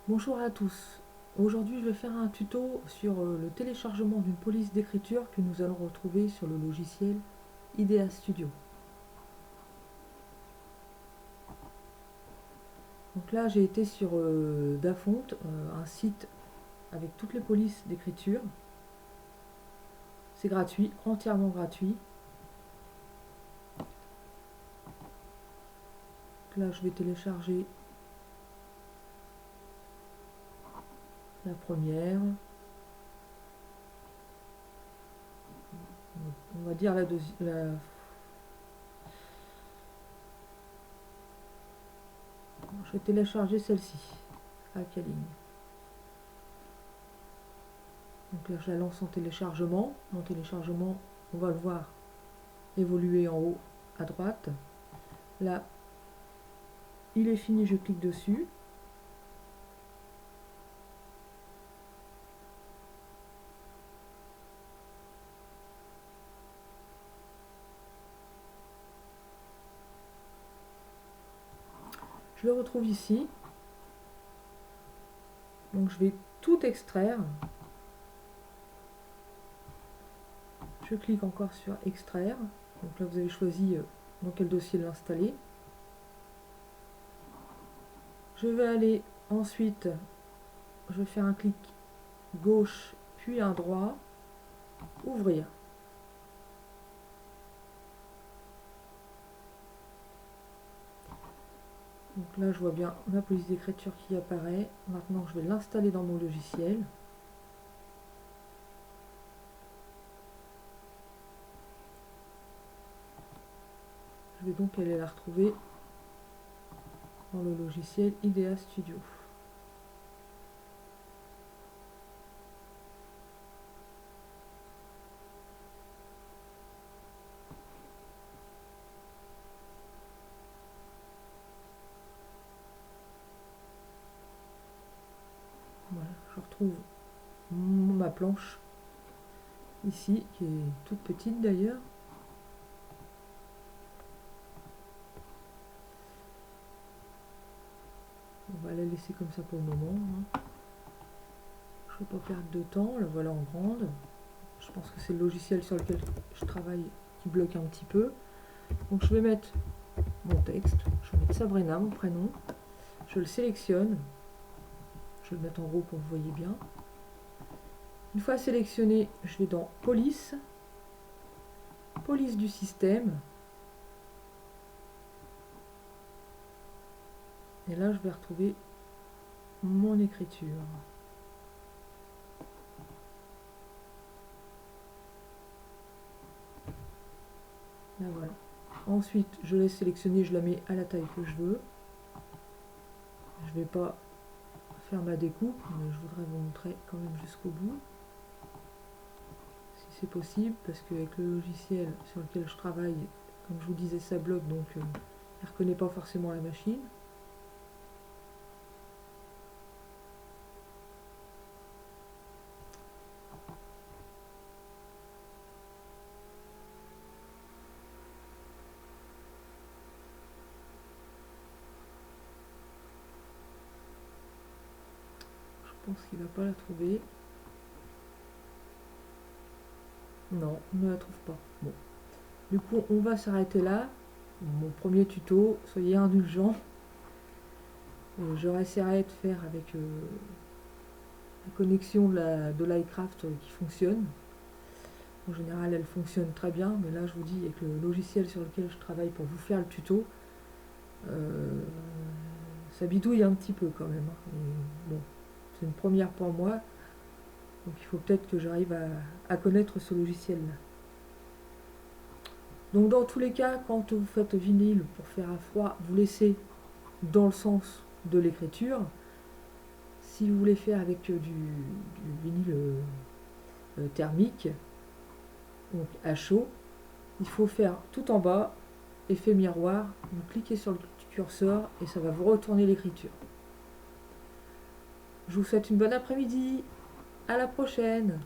Bonjour à tous. Aujourd'hui, je vais faire un tuto sur le téléchargement d'une police d'écriture que nous allons retrouver sur le logiciel IDEA Studio. Donc là, j'ai été sur Dafont, un site avec toutes les polices d'écriture. C'est gratuit, entièrement gratuit. Donc là, je vais télécharger la première. On va dire la deuxième. Je vais télécharger celle-ci. Alcaline. Donc là, je la lance en téléchargement. Mon téléchargement, on va le voir évoluer en haut à droite. Là, il est fini, je clique dessus. Je le retrouve ici. Donc je vais tout extraire. Je clique encore sur extraire. Donc là vous avez choisi dans quel dossier l'installer. Je vais aller ensuite, je vais faire un clic gauche puis un droit, ouvrir. Donc là je vois bien ma police d'écriture qui apparaît. Maintenant je vais l'installer dans mon logiciel. Je vais donc aller la retrouver dans le logiciel IDEA Studio. Voilà, je retrouve ma planche ici, qui est toute petite d'ailleurs. On va la laisser comme ça pour le moment. Je ne veux pas perdre de temps, la voilà en grande. Je pense que c'est le logiciel sur lequel je travaille qui bloque un petit peu. Donc je vais mettre mon texte, je vais mettre Sabrina, mon prénom. Je le sélectionne. Je vais le mettre en gros pour que vous voyez bien. Une fois sélectionné, je vais dans Police, Police du système. Et là, je vais retrouver mon écriture. Là, voilà. Ensuite, je laisse sélectionner, je la mets à la taille que je veux. Je ne vais pas faire ma découpe, mais je voudrais vous montrer quand même jusqu'au bout. Si c'est possible, parce qu'avec le logiciel sur lequel je travaille, comme je vous disais, ça bloque, donc il ne reconnaît pas forcément la machine. Je pense qu'il ne va pas la trouver. Non, on ne la trouve pas. Bon. Du coup, on va s'arrêter là. Mon premier tuto, soyez indulgents. Je réessayerai de faire avec la connexion de l'iCraft qui fonctionne. En général, elle fonctionne très bien, mais là, je vous dis, avec le logiciel sur lequel je travaille pour vous faire le tuto, ça bidouille un petit peu quand même. Et bon, c'est une première pour moi, donc il faut peut-être que j'arrive à connaître ce logiciel-là. Donc dans tous les cas, quand vous faites vinyle pour faire à froid, vous laissez dans le sens de l'écriture. Si vous voulez faire avec du vinyle thermique, donc à chaud, il faut faire tout en bas, effet miroir, vous cliquez sur le curseur et ça va vous retourner l'écriture. Je vous souhaite une bonne après-midi, à la prochaine.